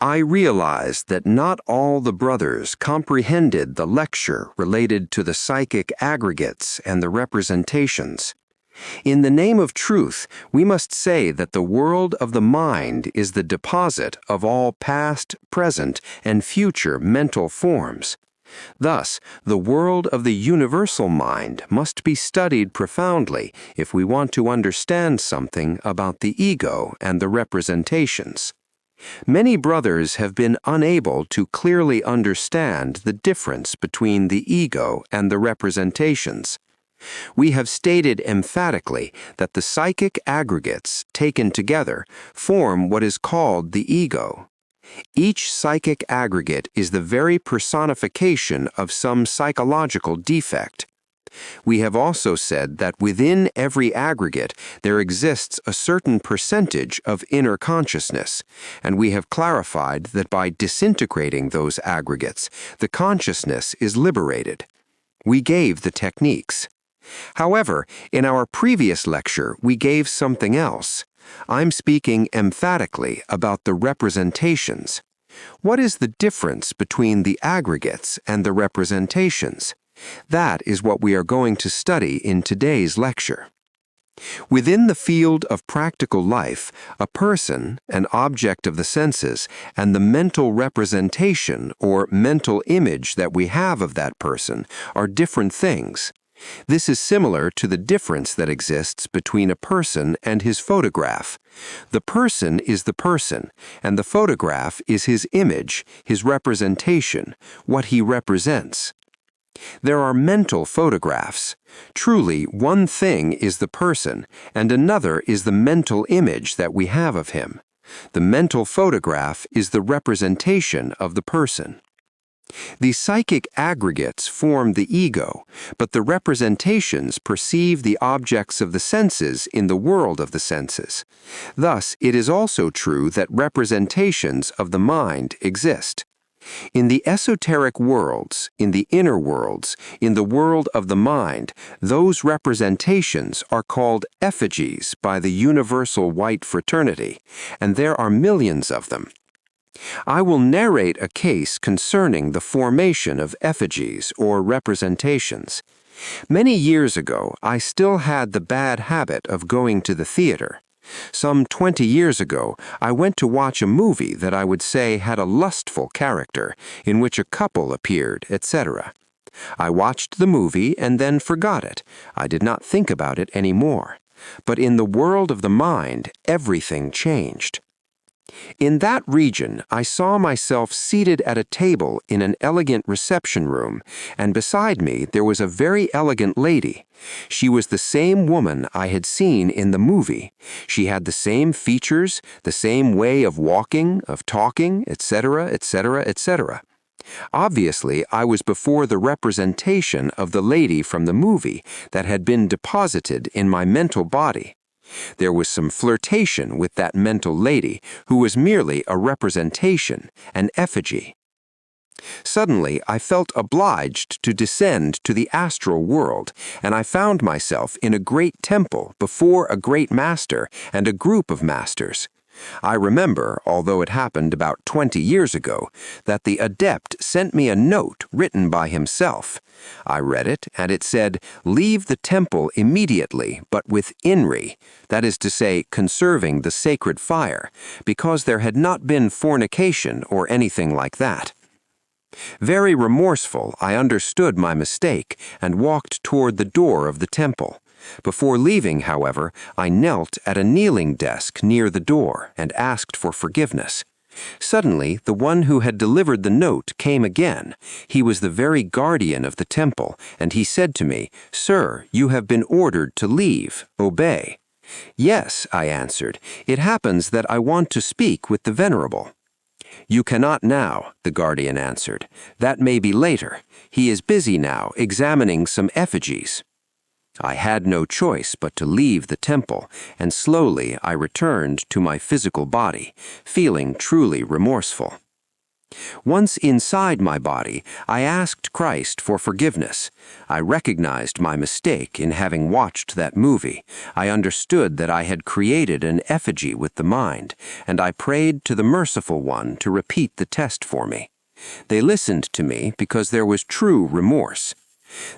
I realized that not all the brothers comprehended the lecture related to the psychic aggregates and the representations. In the name of truth, we must say that the world of the mind is the deposit of all past, present, and future mental forms. Thus, the world of the universal mind must be studied profoundly if we want to understand something about the ego and the representations. Many brothers have been unable to clearly understand the difference between the ego and the representations. We have stated emphatically that the psychic aggregates, taken together, form what is called the ego. Each psychic aggregate is the very personification of some psychological defect. We have also said that within every aggregate there exists a certain percentage of inner consciousness, and we have clarified that by disintegrating those aggregates, the consciousness is liberated. We gave the techniques. However, in our previous lecture, we gave something else. I'm speaking emphatically about the representations. What is the difference between the aggregates and the representations? That is what we are going to study in today's lecture. Within the field of practical life, a person, an object of the senses, and the mental representation or mental image that we have of that person are different things. This is similar to the difference that exists between a person and his photograph. The person is the person, and the photograph is his image, his representation, what he represents. There are mental photographs. Truly, one thing is the person, and another is the mental image that we have of him. The mental photograph is the representation of the person. The psychic aggregates form the ego, but the representations perceive the objects of the senses in the world of the senses. Thus, it is also true that representations of the mind exist. In the esoteric worlds, in the inner worlds, in the world of the mind, those representations are called effigies by the universal white fraternity, and there are millions of them. I will narrate a case concerning the formation of effigies or representations. Many years ago, I still had the bad habit of going to the theater. Some 20 years ago, I went to watch a movie that I would say had a lustful character, in which a couple appeared, etc. I watched the movie and then forgot it. I did not think about it anymore. But in the world of the mind, everything changed. In that region, I saw myself seated at a table in an elegant reception room, and beside me there was a very elegant lady. She was the same woman I had seen in the movie. She had the same features, the same way of walking, of talking, etc., etc., etc. Obviously, I was before the representation of the lady from the movie that had been deposited in my mental body. There was some flirtation with that mental lady, who was merely a representation, an effigy. Suddenly, I felt obliged to descend to the astral world, and I found myself in a great temple before a great master and a group of masters. I remember, although it happened about 20 years ago, that the adept sent me a note written by himself. I read it, and it said, "Leave the temple immediately, but with inri," that is to say, conserving the sacred fire, because there had not been fornication or anything like that. Very remorseful, I understood my mistake and walked toward the door of the temple. Before leaving, however, I knelt at a kneeling desk near the door and asked for forgiveness. Suddenly, the one who had delivered the note came again. He was the very guardian of the temple, and he said to me, "Sir, you have been ordered to leave. Obey." "Yes," I answered. "It happens that I want to speak with the venerable." "You cannot now," the guardian answered. "That may be later. He is busy now, examining some effigies." I had no choice but to leave the temple, and slowly I returned to my physical body, feeling truly remorseful. Once inside my body, I asked Christ for forgiveness. I recognized my mistake in having watched that movie. I understood that I had created an effigy with the mind, and I prayed to the Merciful One to repeat the test for me. They listened to me because there was true remorse.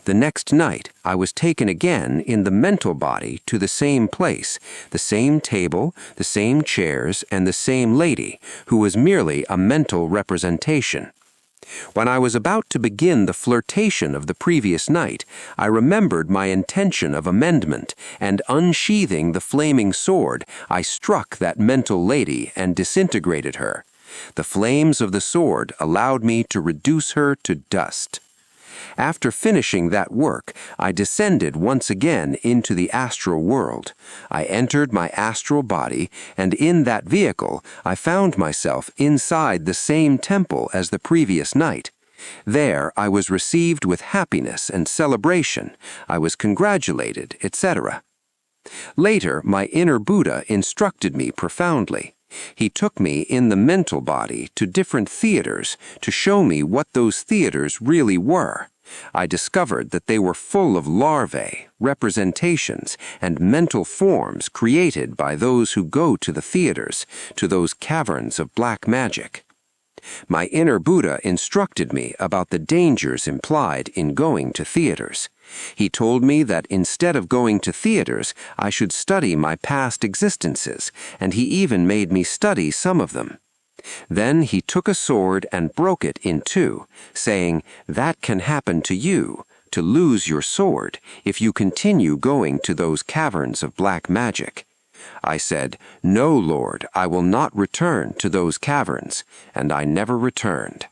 The next night, I was taken again in the mental body to the same place, the same table, the same chairs, and the same lady, who was merely a mental representation. When I was about to begin the flirtation of the previous night, I remembered my intention of amendment, and unsheathing the flaming sword, I struck that mental lady and disintegrated her. The flames of the sword allowed me to reduce her to dust. After finishing that work, I descended once again into the astral world. I entered my astral body, and in that vehicle, I found myself inside the same temple as the previous night. There I was received with happiness and celebration. I was congratulated, etc. Later, my inner Buddha instructed me profoundly. He took me in the mental body to different theaters to show me what those theaters really were. I discovered that they were full of larvae, representations, and mental forms created by those who go to the theaters, to those caverns of black magic. My inner Buddha instructed me about the dangers implied in going to theaters. He told me that instead of going to theaters, I should study my past existences, and he even made me study some of them. Then he took a sword and broke it in two, saying, "That can happen to you, to lose your sword, if you continue going to those caverns of black magic." I said, "No, Lord, I will not return to those caverns," and I never returned.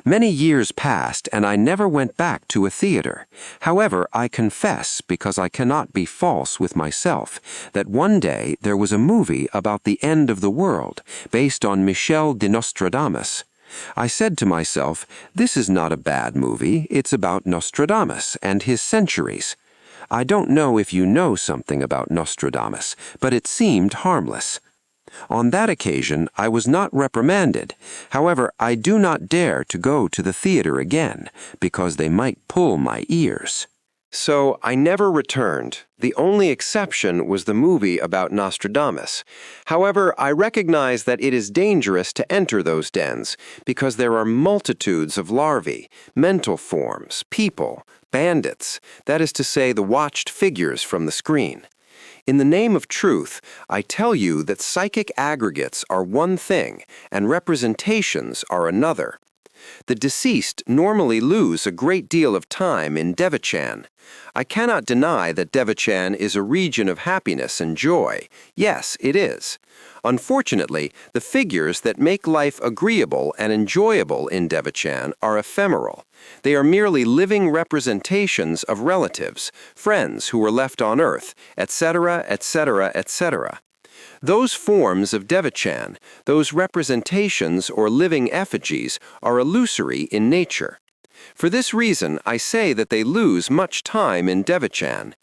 Many years passed, and I never went back to a theater. However, I confess, because I cannot be false with myself, that one day there was a movie about the end of the world, based on Michel de Nostradamus. I said to myself, this is not a bad movie, it's about Nostradamus and his centuries. I don't know if you know something about Nostradamus, but it seemed harmless. On that occasion, I was not reprimanded. However, I do not dare to go to the theater again, because they might pull my ears. So I never returned. The only exception was the movie about Nostradamus. However, I recognize that it is dangerous to enter those dens, because there are multitudes of larvae, mental forms, people, bandits, that is to say, the watched figures from the screen. In the name of truth, I tell you that psychic aggregates are one thing and representations are another. The deceased normally lose a great deal of time in Devachan. I cannot deny that Devachan is a region of happiness and joy. Yes, it is. Unfortunately, the figures that make life agreeable and enjoyable in Devachan are ephemeral. They are merely living representations of relatives, friends who were left on earth, etc., etc., etc. Those forms of Devachan, those representations or living effigies, are illusory in nature. For this reason, I say that they lose much time in Devachan.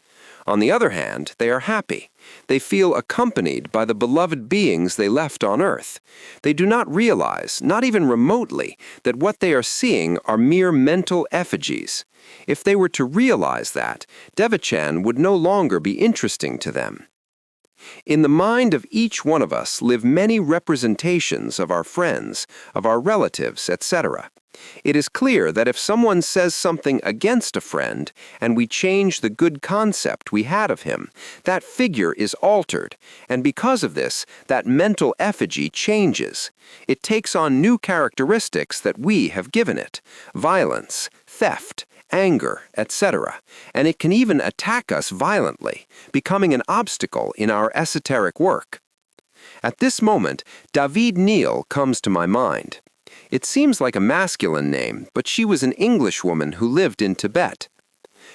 On the other hand, they are happy. They feel accompanied by the beloved beings they left on earth. They do not realize, not even remotely, that what they are seeing are mere mental effigies. If they were to realize that, Devachan would no longer be interesting to them. In the mind of each one of us live many representations of our friends, of our relatives, etc. It is clear that if someone says something against a friend, and we change the good concept we had of him, that figure is altered, and because of this, that mental effigy changes. It takes on new characteristics that we have given it: violence, theft, anger, etc., and it can even attack us violently, becoming an obstacle in our esoteric work. At this moment, David Neal comes to my mind. It seems like a masculine name, but she was an Englishwoman who lived in Tibet.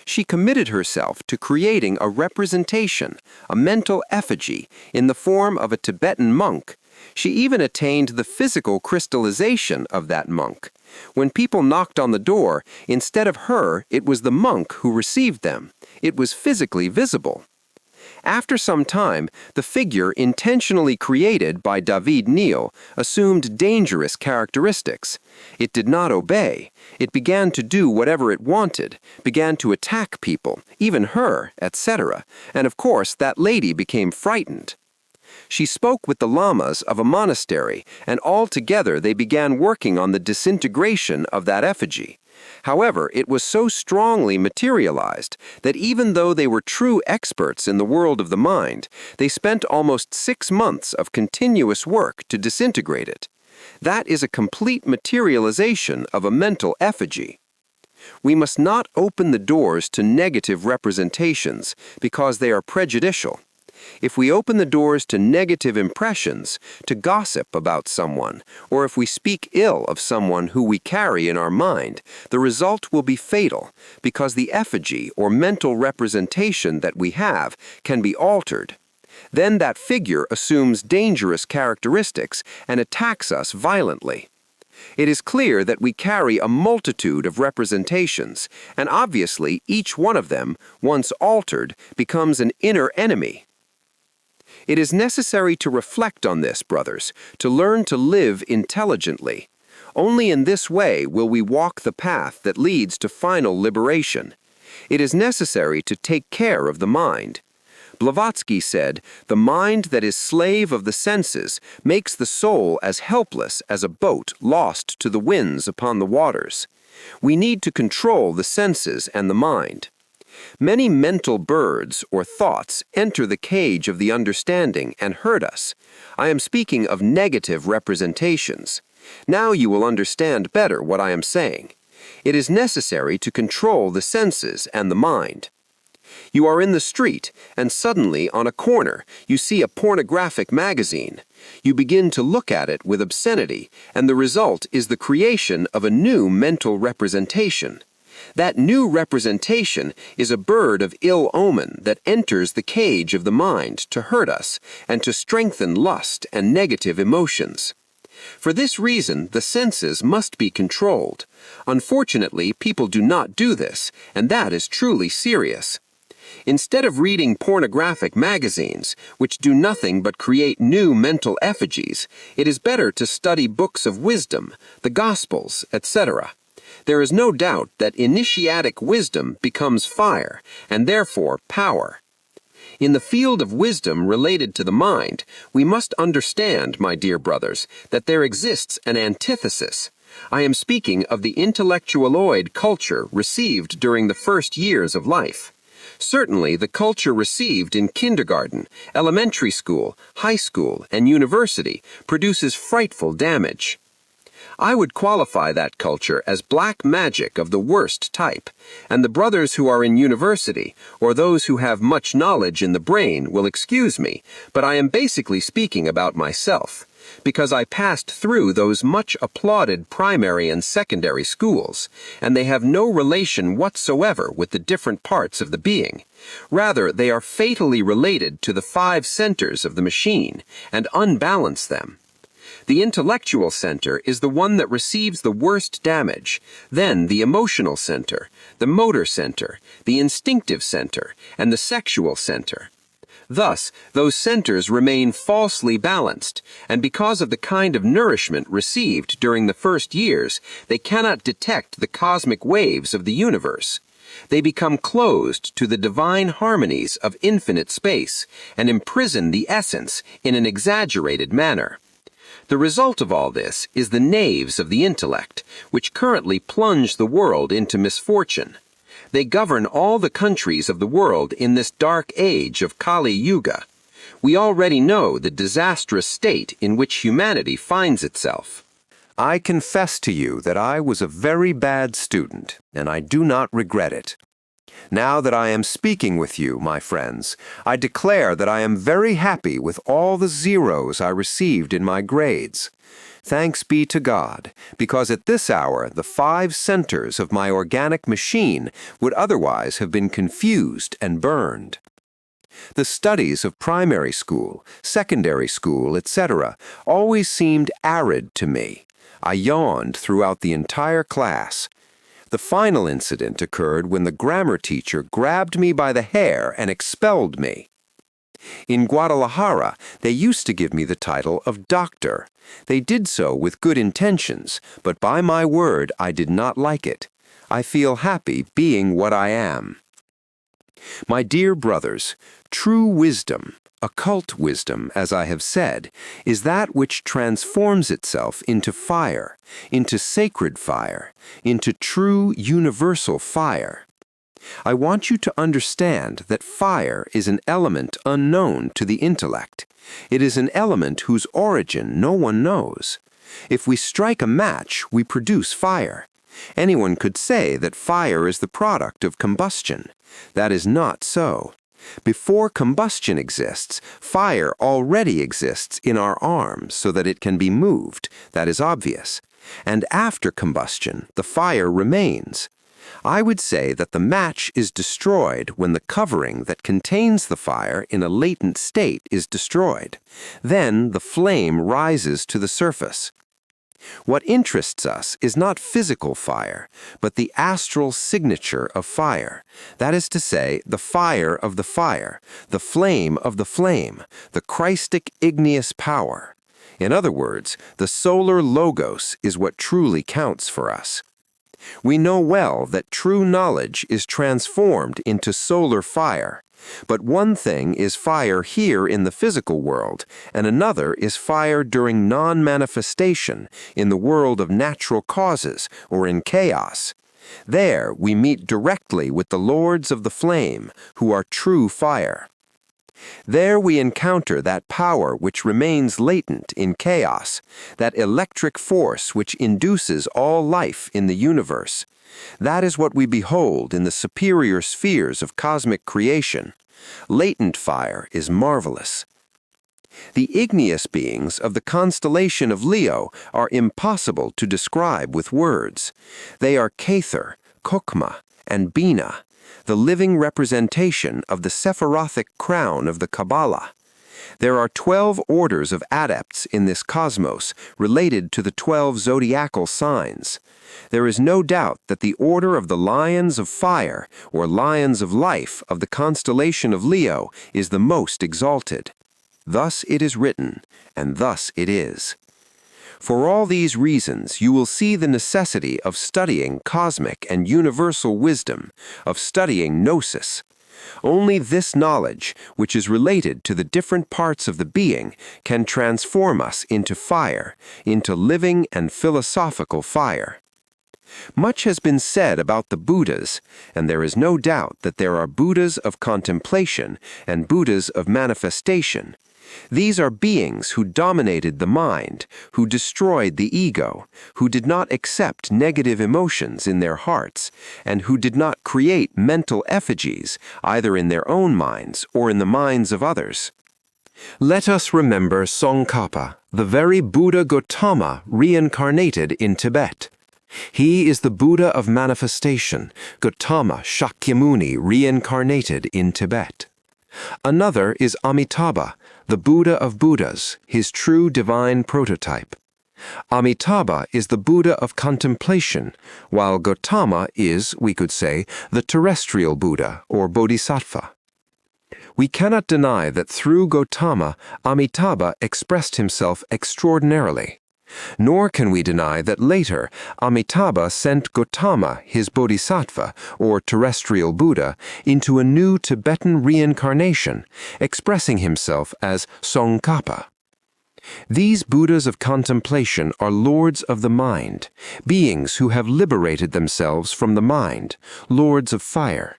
She committed herself to creating a representation, a mental effigy, in the form of a Tibetan monk. She even attained the physical crystallization of that monk. When people knocked on the door, instead of her, it was the monk who received them. It was physically visible. After some time, the figure intentionally created by David Neal assumed dangerous characteristics. It did not obey. It began to do whatever it wanted, began to attack people, even her, etc. And of course, that lady became frightened. She spoke with the lamas of a monastery, and all together they began working on the disintegration of that effigy. However, it was so strongly materialized that even though they were true experts in the world of the mind, they spent almost 6 months of continuous work to disintegrate it. That is a complete materialization of a mental effigy. We must not open the doors to negative representations because they are prejudicial. If we open the doors to negative impressions, to gossip about someone, or if we speak ill of someone who we carry in our mind, the result will be fatal because the effigy or mental representation that we have can be altered. Then that figure assumes dangerous characteristics and attacks us violently. It is clear that we carry a multitude of representations, and obviously each one of them, once altered, becomes an inner enemy. It is necessary to reflect on this, brothers, to learn to live intelligently. Only in this way will we walk the path that leads to final liberation. It is necessary to take care of the mind. Blavatsky said, "The mind that is slave of the senses makes the soul as helpless as a boat lost to the winds upon the waters." We need to control the senses and the mind. Many mental birds or thoughts enter the cage of the understanding and hurt us. I am speaking of negative representations. Now you will understand better what I am saying. It is necessary to control the senses and the mind. You are in the street, and suddenly, on a corner, you see a pornographic magazine. You begin to look at it with obscenity, and the result is the creation of a new mental representation. That new representation is a bird of ill omen that enters the cage of the mind to hurt us and to strengthen lust and negative emotions. For this reason, the senses must be controlled. Unfortunately, people do not do this, and that is truly serious. Instead of reading pornographic magazines, which do nothing but create new mental effigies, it is better to study books of wisdom, the Gospels, etc. There is no doubt that initiatic wisdom becomes fire, and therefore power. In the field of wisdom related to the mind, we must understand, my dear brothers, that there exists an antithesis. I am speaking of the intellectualoid culture received during the first years of life. Certainly, the culture received in kindergarten, elementary school, high school, and university produces frightful damage. I would qualify that culture as black magic of the worst type, and the brothers who are in university, or those who have much knowledge in the brain, will excuse me, but I am basically speaking about myself, because I passed through those much applauded primary and secondary schools, and they have no relation whatsoever with the different parts of the being. Rather, they are fatally related to the 5 centers of the machine, and unbalance them. The intellectual center is the one that receives the worst damage, then the emotional center, the motor center, the instinctive center, and the sexual center. Thus, those centers remain falsely balanced, and because of the kind of nourishment received during the first years, they cannot detect the cosmic waves of the universe. They become closed to the divine harmonies of infinite space, and imprison the essence in an exaggerated manner. The result of all this is the knaves of the intellect, which currently plunge the world into misfortune. They govern all the countries of the world in this dark age of Kali Yuga. We already know the disastrous state in which humanity finds itself. I confess to you that I was a very bad student, and I do not regret it. Now that I am speaking with you, my friends, I declare that I am very happy with all the zeros I received in my grades. Thanks be to God, because at this hour the 5 centers of my organic machine would otherwise have been confused and burned. The studies of primary school, secondary school, etc., always seemed arid to me. I yawned throughout the entire class. The final incident occurred when the grammar teacher grabbed me by the hair and expelled me. In Guadalajara, they used to give me the title of doctor. They did so with good intentions, but by my word, I did not like it. I feel happy being what I am. My dear brothers, true wisdom, occult wisdom, as I have said, is that which transforms itself into fire, into sacred fire, into true universal fire. I want you to understand that fire is an element unknown to the intellect. It is an element whose origin no one knows. If we strike a match, we produce fire. Anyone could say that fire is the product of combustion. That is not so. Before combustion exists, fire already exists in our arms so that it can be moved. That is obvious. And after combustion, the fire remains. I would say that the match is destroyed when the covering that contains the fire in a latent state is destroyed. Then the flame rises to the surface. What interests us is not physical fire, but the astral signature of fire. That is to say, the fire of the fire, the flame of the flame, the Christic igneous power. In other words, the solar logos is what truly counts for us. We know well that true knowledge is transformed into solar fire. But one thing is fire here in the physical world, and another is fire during non-manifestation in the world of natural causes or in chaos. There we meet directly with the lords of the flame, who are true fire. There we encounter that power which remains latent in chaos, that electric force which induces all life in the universe. That is what we behold in the superior spheres of cosmic creation. Latent fire is marvelous. The igneous beings of the constellation of Leo are impossible to describe with words. They are Kether, Kokma, and Bina, the living representation of the Sephirothic crown of the Kabbalah. There are 12 orders of adepts in this cosmos related to the 12 zodiacal signs. There is no doubt that the order of the lions of fire, or lions of life, of the constellation of Leo is the most exalted. Thus it is written, and thus it is. For all these reasons, you will see the necessity of studying cosmic and universal wisdom, of studying Gnosis. Only this knowledge, which is related to the different parts of the being, can transform us into fire, into living and philosophical fire. Much has been said about the Buddhas, and there is no doubt that there are Buddhas of contemplation and Buddhas of manifestation. These are beings who dominated the mind, who destroyed the ego, who did not accept negative emotions in their hearts, and who did not create mental effigies, either in their own minds or in the minds of others. Let us remember Tsongkhapa, the very Buddha Gautama reincarnated in Tibet. He is the Buddha of manifestation, Gautama Shakyamuni reincarnated in Tibet. Another is Amitabha, the Buddha of Buddhas, his true divine prototype. Amitabha is the Buddha of contemplation, while Gautama is, we could say, the terrestrial Buddha or Bodhisattva. We cannot deny that through Gautama, Amitabha expressed himself extraordinarily. Nor can we deny that later Amitabha sent Gautama, his bodhisattva, or terrestrial Buddha, into a new Tibetan reincarnation, expressing himself as Tsongkhapa. These Buddhas of contemplation are lords of the mind, beings who have liberated themselves from the mind, lords of fire.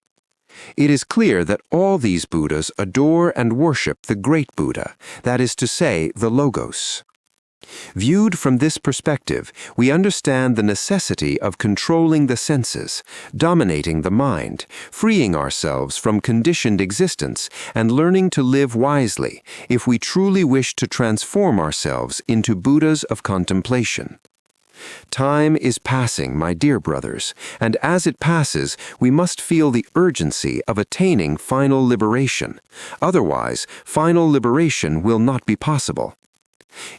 It is clear that all these Buddhas adore and worship the great Buddha, that is to say, the Logos. Viewed from this perspective, we understand the necessity of controlling the senses, dominating the mind, freeing ourselves from conditioned existence, and learning to live wisely if we truly wish to transform ourselves into Buddhas of contemplation. Time is passing, my dear brothers, and as it passes, we must feel the urgency of attaining final liberation. Otherwise, final liberation will not be possible.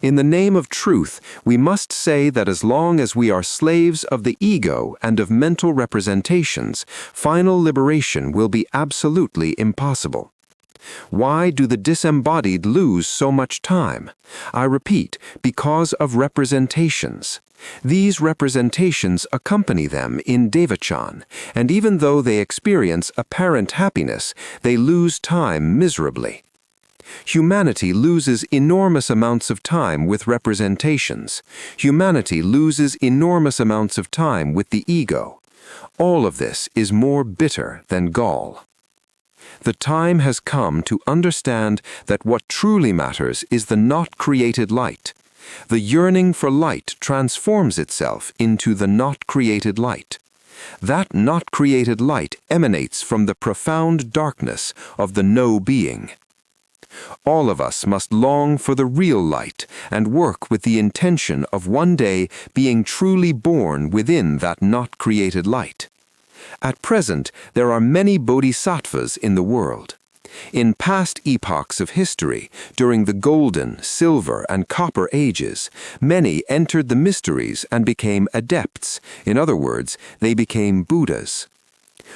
In the name of truth, we must say that as long as we are slaves of the ego and of mental representations, final liberation will be absolutely impossible. Why do the disembodied lose so much time? I repeat, because of representations. These representations accompany them in devachan, and even though they experience apparent happiness, they lose time miserably. Humanity loses enormous amounts of time with representations. Humanity loses enormous amounts of time with the ego. All of this is more bitter than gall. The time has come to understand that what truly matters is the not-created light. The yearning for light transforms itself into the not-created light. That not-created light emanates from the profound darkness of the no-being. All of us must long for the real light and work with the intention of one day being truly born within that not-created light. At present, there are many bodhisattvas in the world. In past epochs of history, during the golden, silver, and copper ages, many entered the mysteries and became adepts. In other words, they became Buddhas.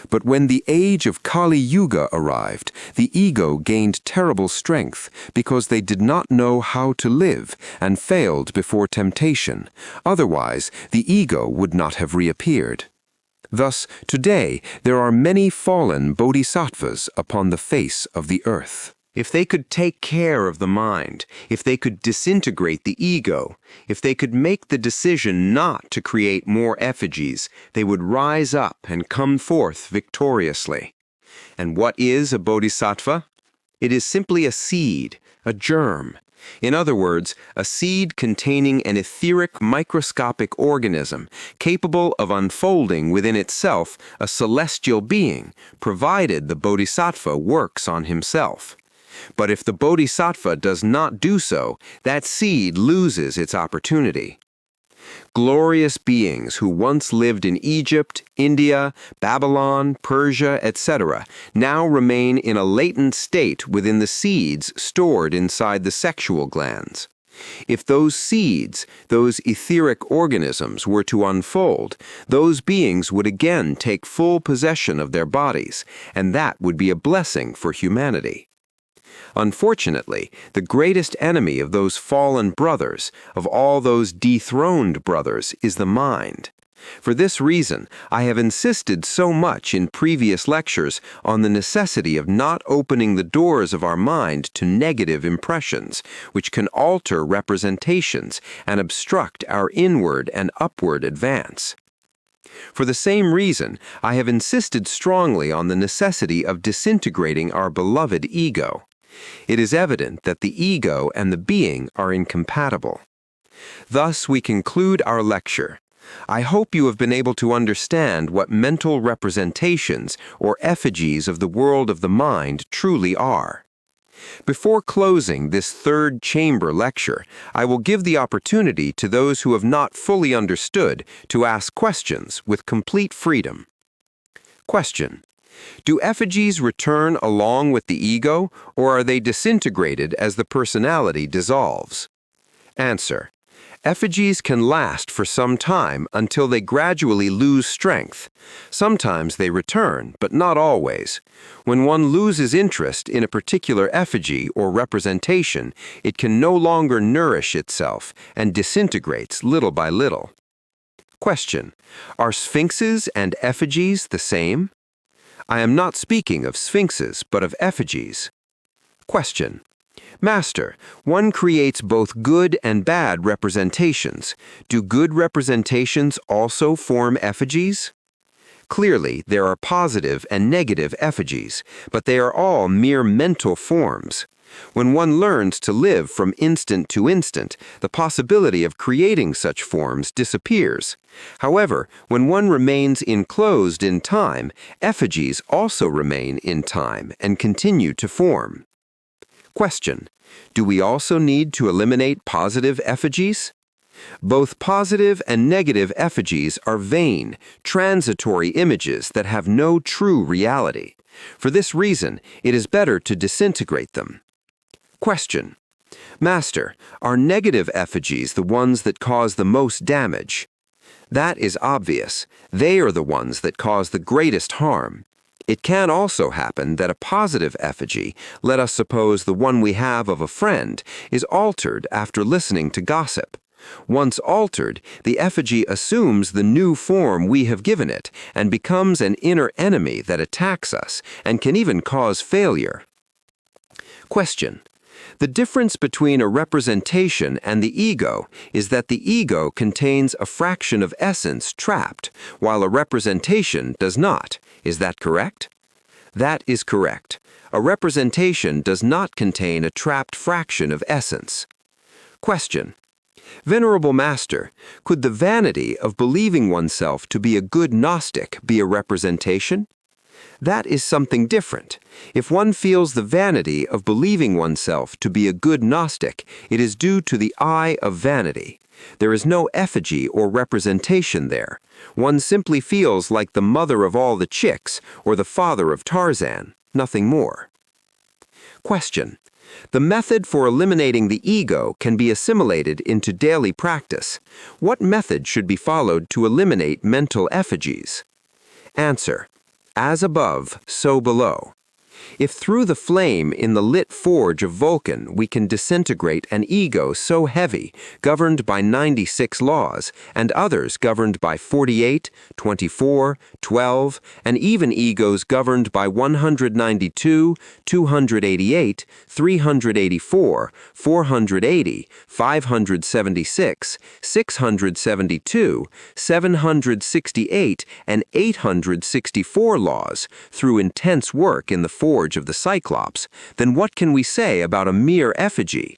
But when the age of Kali Yuga arrived, the ego gained terrible strength because they did not know how to live and failed before temptation. Otherwise, the ego would not have reappeared. Thus, today, there are many fallen bodhisattvas upon the face of the earth. If they could take care of the mind, if they could disintegrate the ego, if they could make the decision not to create more effigies, they would rise up and come forth victoriously. And what is a bodhisattva? It is simply a seed, a germ. In other words, a seed containing an etheric microscopic organism capable of unfolding within itself a celestial being, provided the bodhisattva works on himself. But if the bodhisattva does not do so, that seed loses its opportunity. Glorious beings who once lived in Egypt, India, Babylon, Persia, etc., now remain in a latent state within the seeds stored inside the sexual glands. If those seeds, those etheric organisms, were to unfold, those beings would again take full possession of their bodies, and that would be a blessing for humanity. Unfortunately, the greatest enemy of those fallen brothers, of all those dethroned brothers, is the mind. For this reason, I have insisted so much in previous lectures on the necessity of not opening the doors of our mind to negative impressions, which can alter representations and obstruct our inward and upward advance. For the same reason, I have insisted strongly on the necessity of disintegrating our beloved ego. It is evident that the ego and the being are incompatible. Thus we conclude our lecture. I hope you have been able to understand what mental representations or effigies of the world of the mind truly are. Before closing this third chamber lecture, I will give the opportunity to those who have not fully understood to ask questions with complete freedom. Question: do effigies return along with the ego, or are they disintegrated as the personality dissolves? Answer: effigies can last for some time until they gradually lose strength. Sometimes they return, but not always. When one loses interest in a particular effigy or representation, it can no longer nourish itself and disintegrates little by little. Question: are sphinxes and effigies the same? I am not speaking of sphinxes, but of effigies. Question: Master, one creates both good and bad representations. Do good representations also form effigies? Clearly, there are positive and negative effigies, but they are all mere mental forms. When one learns to live from instant to instant, the possibility of creating such forms disappears. However, when one remains enclosed in time, effigies also remain in time and continue to form. Question: do we also need to eliminate positive effigies? Both positive and negative effigies are vain, transitory images that have no true reality. For this reason, it is better to disintegrate them. Question: Master, are negative effigies the ones that cause the most damage? That is obvious. They are the ones that cause the greatest harm. It can also happen that a positive effigy, let us suppose the one we have of a friend, is altered after listening to gossip. Once altered, the effigy assumes the new form we have given it and becomes an inner enemy that attacks us and can even cause failure. Question. The difference between a representation and the ego is that the ego contains a fraction of essence trapped, while a representation does not. Is that correct? That is correct. A representation does not contain a trapped fraction of essence. Question. Venerable Master, could the vanity of believing oneself to be a good Gnostic be a representation? That is something different. If one feels the vanity of believing oneself to be a good Gnostic, it is due to the eye of vanity. There is no effigy or representation there. One simply feels like the mother of all the chicks or the father of Tarzan, nothing more. Question. The method for eliminating the ego can be assimilated into daily practice. What method should be followed to eliminate mental effigies? Answer. As above, so below. If through the flame in the lit forge of Vulcan we can disintegrate an ego so heavy, governed by 96 laws, and others governed by 48, 24, 12, and even egos governed by 192, 288, 384, 480, 576, 672, 768, and 864 laws, through intense work in the forge of the Cyclops, then what can we say about a mere effigy?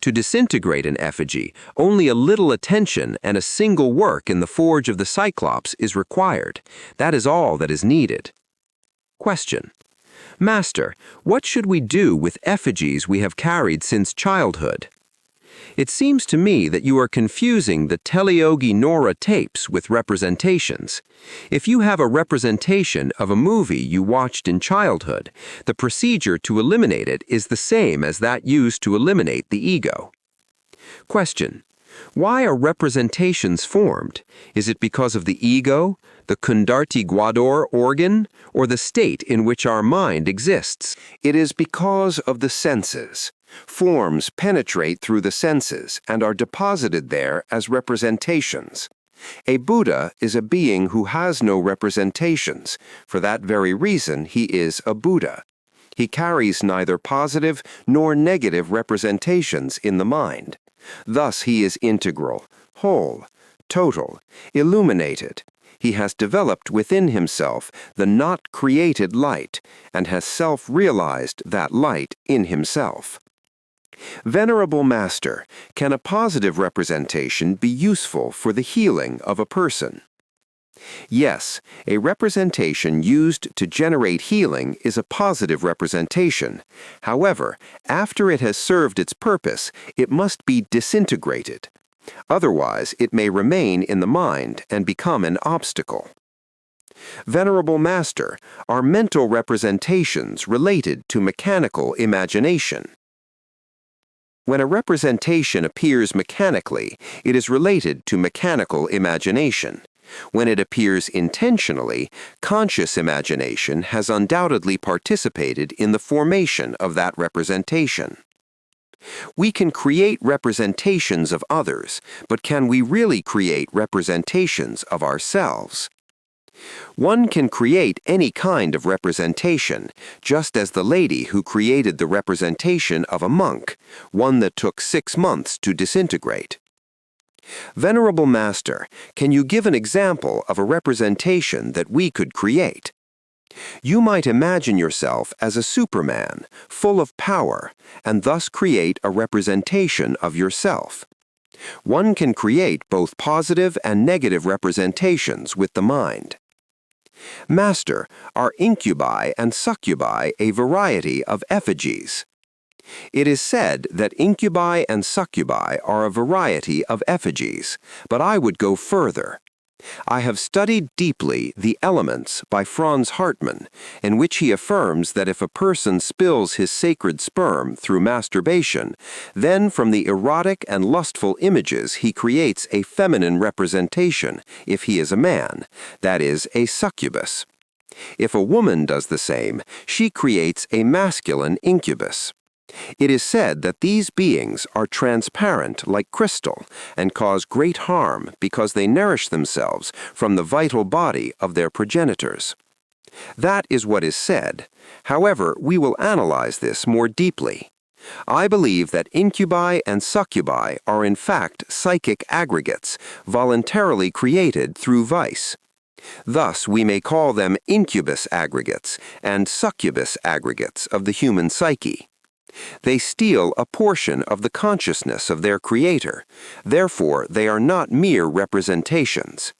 To disintegrate an effigy, only a little attention and a single work in the forge of the Cyclops is required. That is all that is needed. Question. Master, what should we do with effigies we have carried since childhood? It seems to me that you are confusing the Teleyogi Nora tapes with representations. If you have a representation of a movie you watched in childhood, the procedure to eliminate it is the same as that used to eliminate the ego. Question. Why are representations formed? Is it because of the ego, the Kundarti Gwador organ, or the state in which our mind exists? It is because of the senses. Forms penetrate through the senses and are deposited there as representations. A Buddha is a being who has no representations. For that very reason, he is a Buddha. He carries neither positive nor negative representations in the mind. Thus he is integral, whole, total, illuminated. He has developed within himself the not-created light and has self-realized that light in himself. Venerable Master, can a positive representation be useful for the healing of a person? Yes, a representation used to generate healing is a positive representation. However, after it has served its purpose, it must be disintegrated. Otherwise, it may remain in the mind and become an obstacle. Venerable Master, are mental representations related to mechanical imagination? When a representation appears mechanically, it is related to mechanical imagination. When it appears intentionally, conscious imagination has undoubtedly participated in the formation of that representation. We can create representations of others, but can we really create representations of ourselves? One can create any kind of representation, just as the lady who created the representation of a monk, one that took 6 months to disintegrate. Venerable Master, can you give an example of a representation that we could create? You might imagine yourself as a Superman, full of power, and thus create a representation of yourself. One can create both positive and negative representations with the mind. Master, are incubi and succubi a variety of effigies? It is said that incubi and succubi are a variety of effigies, but I would go further. I have studied deeply The Elements by Franz Hartmann, in which he affirms that if a person spills his sacred sperm through masturbation, then from the erotic and lustful images he creates a feminine representation, if he is a man, that is, a succubus. If a woman does the same, she creates a masculine incubus. It is said that these beings are transparent like crystal and cause great harm because they nourish themselves from the vital body of their progenitors. That is what is said. However, we will analyze this more deeply. I believe that incubi and succubi are in fact psychic aggregates, voluntarily created through vice. Thus, we may call them incubus aggregates and succubus aggregates of the human psyche. They steal a portion of the consciousness of their creator. Therefore, they are not mere representations.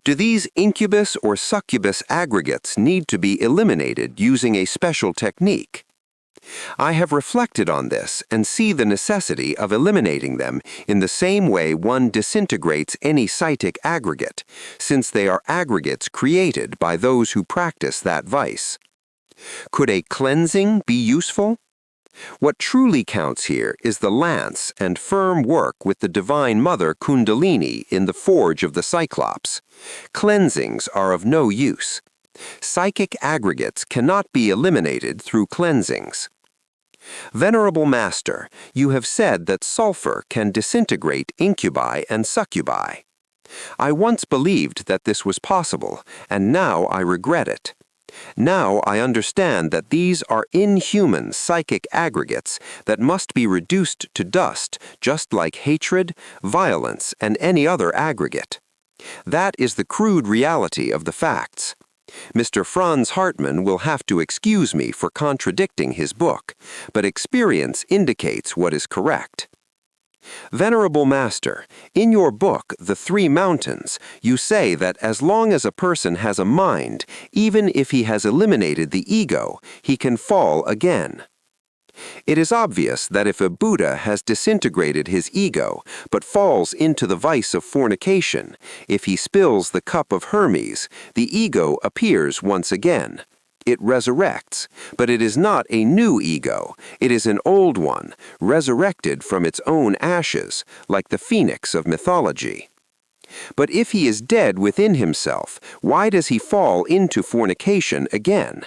Do these incubus or succubus aggregates need to be eliminated using a special technique? I have reflected on this and see the necessity of eliminating them in the same way one disintegrates any psychic aggregate, since they are aggregates created by those who practice that vice. Could a cleansing be useful? What truly counts here is the lance and firm work with the Divine Mother Kundalini in the forge of the Cyclops. Cleansings are of no use. Psychic aggregates cannot be eliminated through cleansings. Venerable Master, you have said that sulfur can disintegrate incubi and succubi. I once believed that this was possible, and now I regret it. Now I understand that these are inhuman psychic aggregates that must be reduced to dust, just like hatred, violence, and any other aggregate. That is the crude reality of the facts. Mr. Franz Hartmann will have to excuse me for contradicting his book, but experience indicates what is correct. Venerable Master, in your book, The Three Mountains, you say that as long as a person has a mind, even if he has eliminated the ego, he can fall again. It is obvious that if a Buddha has disintegrated his ego, but falls into the vice of fornication, if he spills the cup of Hermes, the ego appears once again. It resurrects, but it is not a new ego, it is an old one, resurrected from its own ashes, like the phoenix of mythology. But if he is dead within himself, why does he fall into fornication again?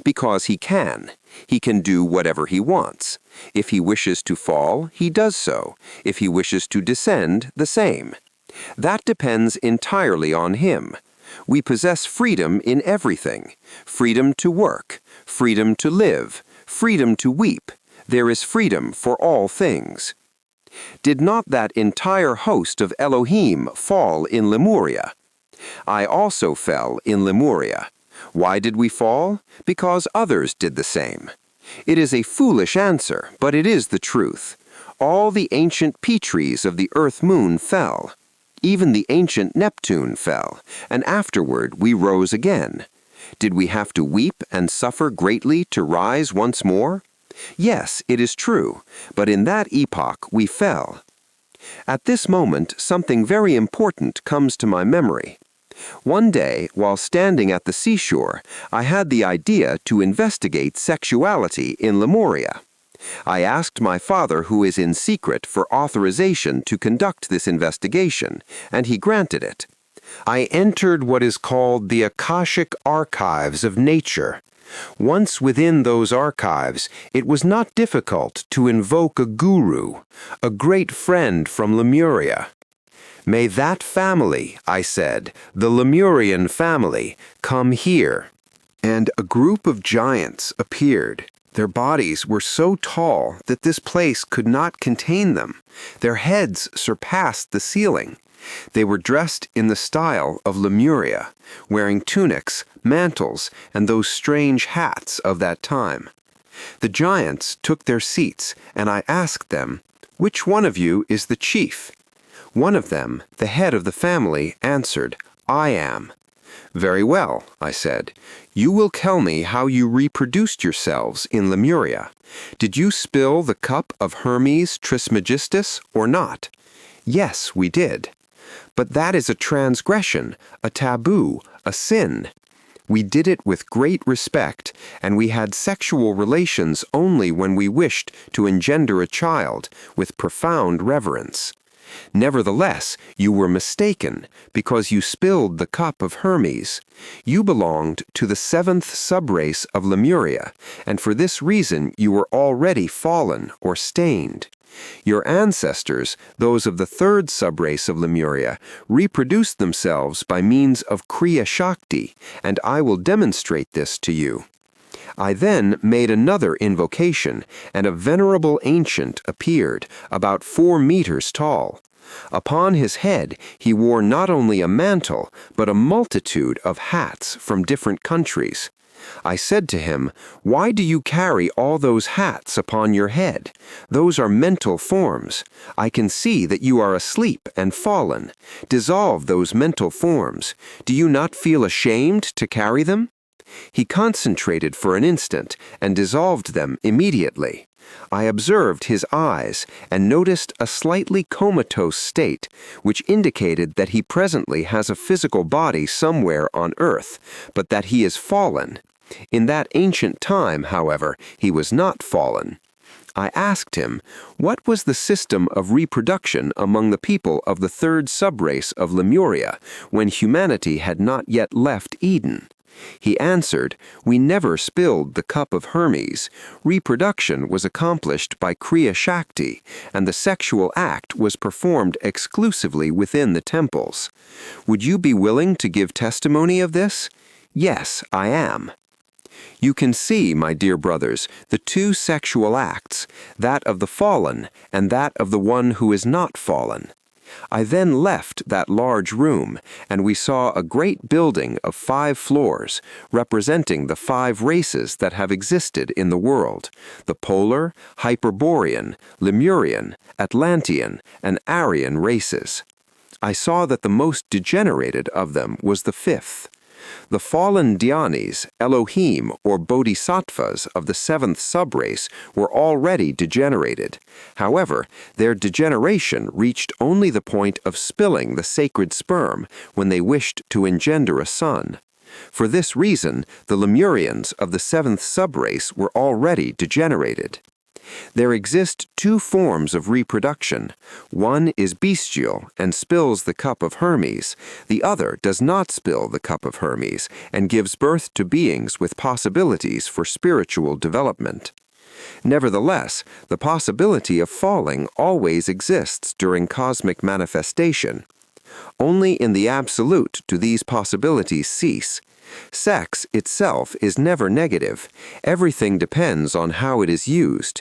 Because he can. He can do whatever he wants. If he wishes to fall, he does so. If he wishes to descend, the same. That depends entirely on him. We possess freedom in everything. Freedom to work, freedom to live, freedom to weep. There is freedom for all things. Did not that entire host of Elohim fall in Lemuria? I also fell in Lemuria. Why did we fall? Because others did the same. It is a foolish answer, but it is the truth. All the ancient Petries of the earth-moon fell. Even the ancient Neptune fell, and afterward we rose again. Did we have to weep and suffer greatly to rise once more? Yes, it is true, but in that epoch we fell. At this moment, something very important comes to my memory. One day, while standing at the seashore, I had the idea to investigate sexuality in Lemuria. I asked my father, who is in secret, for authorization to conduct this investigation, and he granted it. I entered what is called the Akashic Archives of Nature. Once within those archives, it was not difficult to invoke a guru, a great friend from Lemuria. May that family, I said, the Lemurian family, come here. And a group of giants appeared. Their bodies were so tall that this place could not contain them. Their heads surpassed the ceiling. They were dressed in the style of Lemuria, wearing tunics, mantles, and those strange hats of that time. The giants took their seats, and I asked them, "Which one of you is the chief?" One of them, the head of the family, answered, "I am." "Very well," I said. "You will tell me how you reproduced yourselves in Lemuria. Did you spill the cup of Hermes Trismegistus or not?" "Yes, we did." "But that is a transgression, a taboo, a sin." "We did it with great respect, and we had sexual relations only when we wished to engender a child, with profound reverence." Nevertheless, you were mistaken, because you spilled the cup of Hermes. You belonged to the seventh subrace of Lemuria, and for this reason you were already fallen or stained. Your ancestors, those of the third subrace of Lemuria, reproduced themselves by means of Kriya Shakti, and I will demonstrate this to you. I then made another invocation, and a venerable ancient appeared, about 4 meters tall. Upon his head he wore not only a mantle, but a multitude of hats from different countries. I said to him, "Why do you carry all those hats upon your head? Those are mental forms. I can see that you are asleep and fallen. Dissolve those mental forms. Do you not feel ashamed to carry them?" He concentrated for an instant and dissolved them immediately. I observed his eyes and noticed a slightly comatose state, which indicated that he presently has a physical body somewhere on earth, but that he is fallen. In that ancient time, however, he was not fallen. I asked him, what was the system of reproduction among the people of the third subrace of Lemuria, when humanity had not yet left Eden? He answered, "We never spilled the cup of Hermes. Reproduction was accomplished by Kriya Shakti, and the sexual act was performed exclusively within the temples. Would you be willing to give testimony of this?" "Yes, I am." You can see, my dear brothers, the two sexual acts, that of the fallen and that of the one who is not fallen. I then left that large room, and we saw a great building of 5 floors, representing the 5 races that have existed in the world: the Polar, Hyperborean, Lemurian, Atlantean, and Aryan races. I saw that the most degenerated of them was the 5th. The fallen Dhyanis, Elohim, or Bodhisattvas of the 7th subrace were already degenerated. However, their degeneration reached only the point of spilling the sacred sperm when they wished to engender a son. For this reason, the Lemurians of the 7th subrace were already degenerated. There exist 2 forms of reproduction. One is bestial and spills the cup of Hermes. The other does not spill the cup of Hermes and gives birth to beings with possibilities for spiritual development. Nevertheless, the possibility of falling always exists during cosmic manifestation. Only in the absolute do these possibilities cease. Sex itself is never negative. Everything depends on how it is used.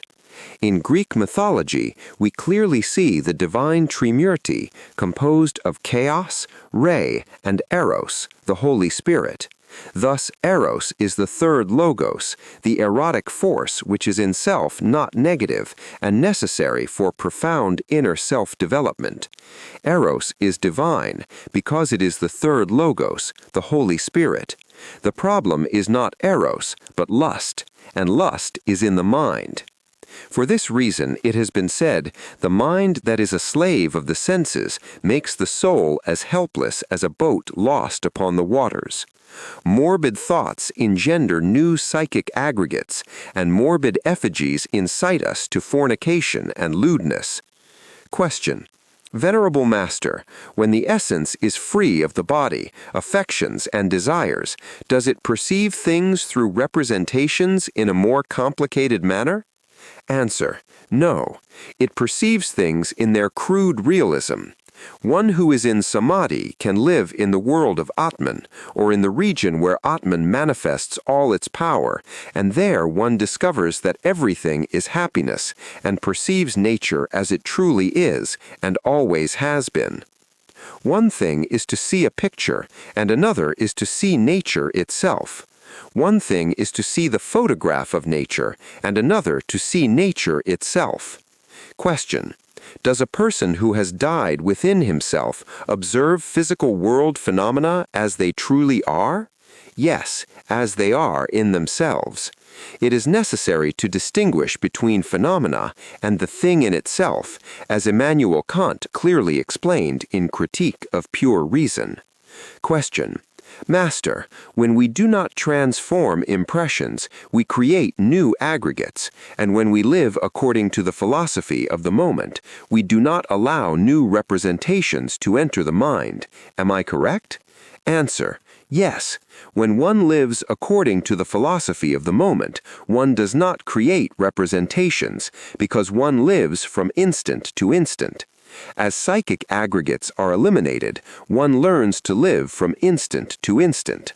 In Greek mythology, we clearly see the divine Trimurti, composed of Chaos, Re, and Eros, the Holy Spirit. Thus, Eros is the third logos, the erotic force which is in self not negative and necessary for profound inner self-development. Eros is divine because it is the third logos, the Holy Spirit. The problem is not Eros, but lust, and lust is in the mind. For this reason, it has been said, the mind that is a slave of the senses makes the soul as helpless as a boat lost upon the waters. Morbid thoughts engender new psychic aggregates, and morbid effigies incite us to fornication and lewdness. Question: Venerable Master, when the essence is free of the body, affections, and desires, does it perceive things through representations in a more complicated manner? Answer: No. It perceives things in their crude realism. One who is in samadhi can live in the world of Atman, or in the region where Atman manifests all its power, and there one discovers that everything is happiness, and perceives nature as it truly is, and always has been. One thing is to see a picture, and another is to see nature itself. One thing is to see the photograph of nature, and another to see nature itself. Question: Does a person who has died within himself observe physical world phenomena as they truly are? Yes, as they are in themselves. It is necessary to distinguish between phenomena and the thing in itself, as Immanuel Kant clearly explained in Critique of Pure Reason. Question: Master, when we do not transform impressions, we create new aggregates, and when we live according to the philosophy of the moment, we do not allow new representations to enter the mind. Am I correct? Answer: yes. When one lives according to the philosophy of the moment, one does not create representations, because one lives from instant to instant. As psychic aggregates are eliminated, one learns to live from instant to instant.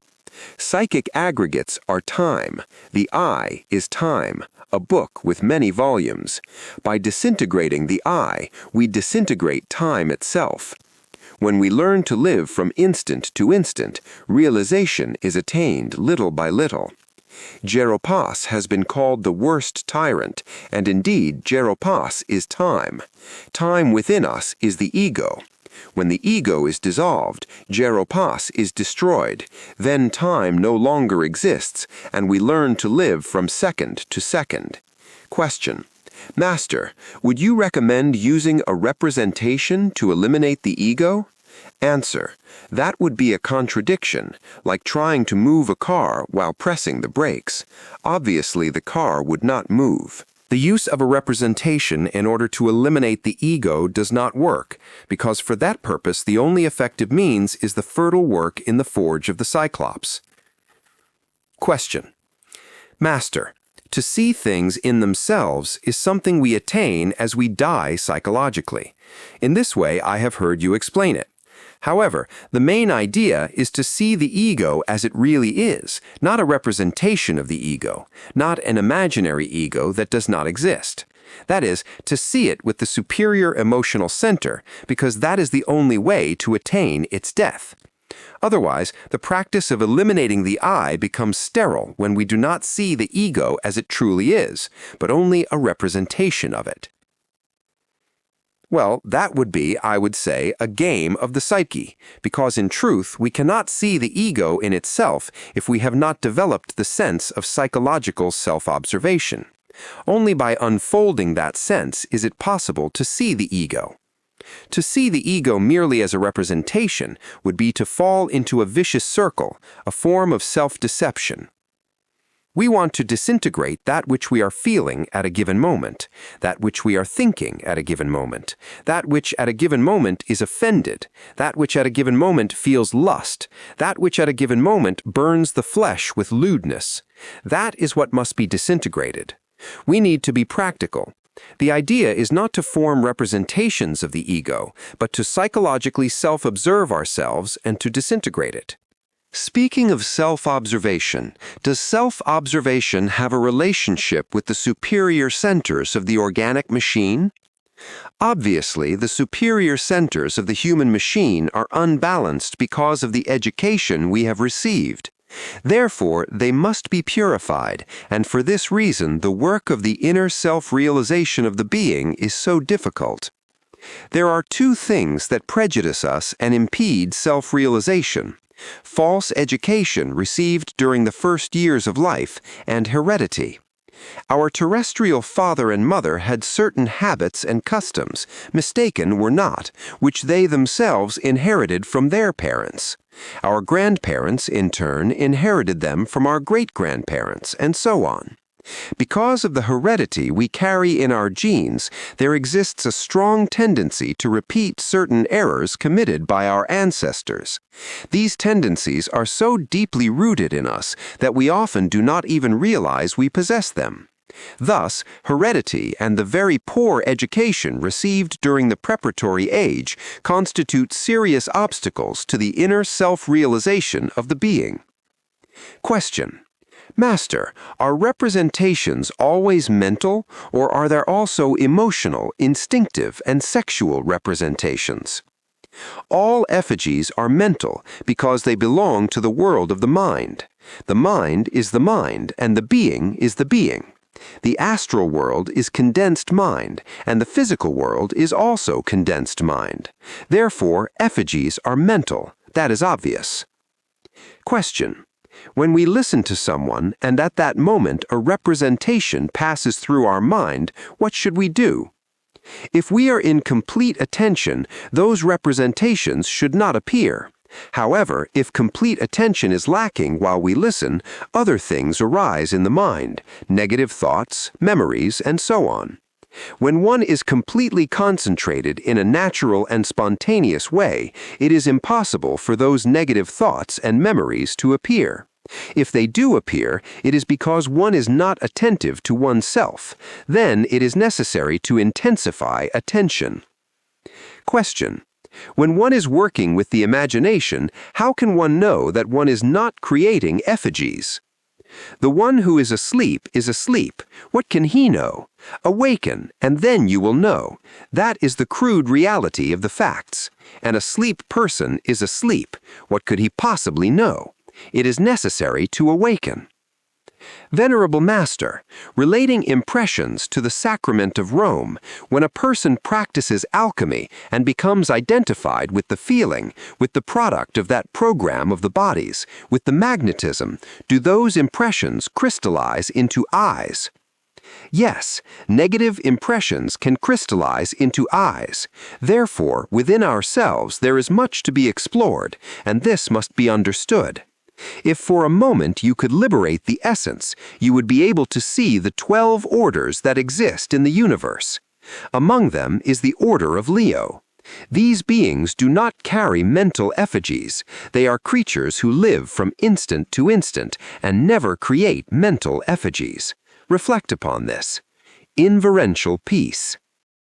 Psychic aggregates are time. The I is time, a book with many volumes. By disintegrating the I, we disintegrate time itself. When we learn to live from instant to instant, realization is attained little by little. Geropas has been called the worst tyrant, and indeed Geropas is time. Time within us is the ego. When the ego is dissolved, Geropas is destroyed. Then time no longer exists, and we learn to live from second to second. Question: Master, would you recommend using a representation to eliminate the ego? Answer: that would be a contradiction, like trying to move a car while pressing the brakes. Obviously, the car would not move. The use of a representation in order to eliminate the ego does not work, because for that purpose the only effective means is the fertile work in the forge of the Cyclops. Question: Master, to see things in themselves is something we attain as we die psychologically. In this way I have heard you explain it. However, the main idea is to see the ego as it really is, not a representation of the ego, not an imaginary ego that does not exist. That is, to see it with the superior emotional center, because that is the only way to attain its death. Otherwise, the practice of eliminating the I becomes sterile when we do not see the ego as it truly is, but only a representation of it. Well, that would be, I would say, a game of the psyche, because in truth we cannot see the ego in itself if we have not developed the sense of psychological self-observation. Only by unfolding that sense is it possible to see the ego. To see the ego merely as a representation would be to fall into a vicious circle, a form of self-deception. We want to disintegrate that which we are feeling at a given moment, that which we are thinking at a given moment, that which at a given moment is offended, that which at a given moment feels lust, that which at a given moment burns the flesh with lewdness. That is what must be disintegrated. We need to be practical. The idea is not to form representations of the ego, but to psychologically self-observe ourselves and to disintegrate it. Speaking of self-observation, does self-observation have a relationship with the superior centers of the organic machine? Obviously, the superior centers of the human machine are unbalanced because of the education we have received. Therefore, they must be purified, and for this reason the work of the inner self-realization of the being is so difficult. There are two things that prejudice us and impede self-realization: false education received during the first years of life, and heredity. Our terrestrial father and mother had certain habits and customs, mistaken were not, which they themselves inherited from their parents. Our grandparents, in turn, inherited them from our great-grandparents, and so on. Because of the heredity we carry in our genes, there exists a strong tendency to repeat certain errors committed by our ancestors. These tendencies are so deeply rooted in us that we often do not even realize we possess them. Thus, heredity and the very poor education received during the preparatory age constitute serious obstacles to the inner self-realization of the being. Question: Master, are representations always mental, or are there also emotional, instinctive, and sexual representations? All effigies are mental because they belong to the world of the mind. The mind is the mind, and the being is the being. The astral world is condensed mind, and the physical world is also condensed mind. Therefore, effigies are mental. That is obvious. Question: when we listen to someone, and at that moment a representation passes through our mind, what should we do? If we are in complete attention, those representations should not appear. However, if complete attention is lacking while we listen, other things arise in the mind, negative thoughts, memories, and so on. When one is completely concentrated in a natural and spontaneous way, it is impossible for those negative thoughts and memories to appear. If they do appear, it is because one is not attentive to oneself. Then it is necessary to intensify attention. Question: when one is working with the imagination, how can one know that one is not creating effigies? The one who is asleep is asleep. What can he know? Awaken, and then you will know. That is the crude reality of the facts. An asleep person is asleep. What could he possibly know? It is necessary to awaken. Venerable Master, relating impressions to the sacrament of Rome, when a person practices alchemy and becomes identified with the feeling, with the product of that program of the bodies, with the magnetism, do those impressions crystallize into eyes? Yes, negative impressions can crystallize into eyes. Therefore, within ourselves there is much to be explored, and this must be understood. If for a moment you could liberate the essence, you would be able to see the 12 orders that exist in the universe. Among them is the Order of Leo. These beings do not carry mental effigies. They are creatures who live from instant to instant and never create mental effigies. Reflect upon this. Inverential peace.